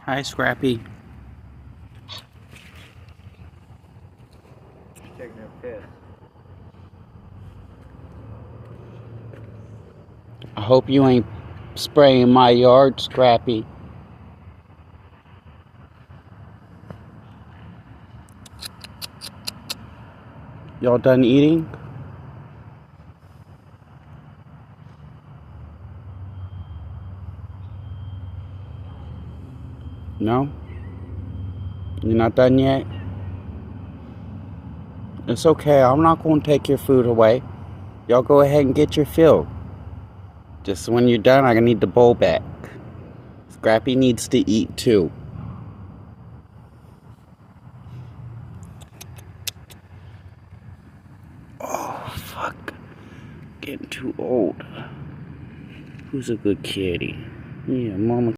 Hi, Scrappy. Taking a piss. I hope you ain't spraying my yard, Scrappy. Y'all done eating? No? You're not done yet? It's okay. I'm not going to take your food away. Y'all go ahead and get your fill. Just when you're done, I need the bowl back. Scrappy needs to eat too. Oh, fuck. Getting too old. Who's a good kitty? Yeah, Mama.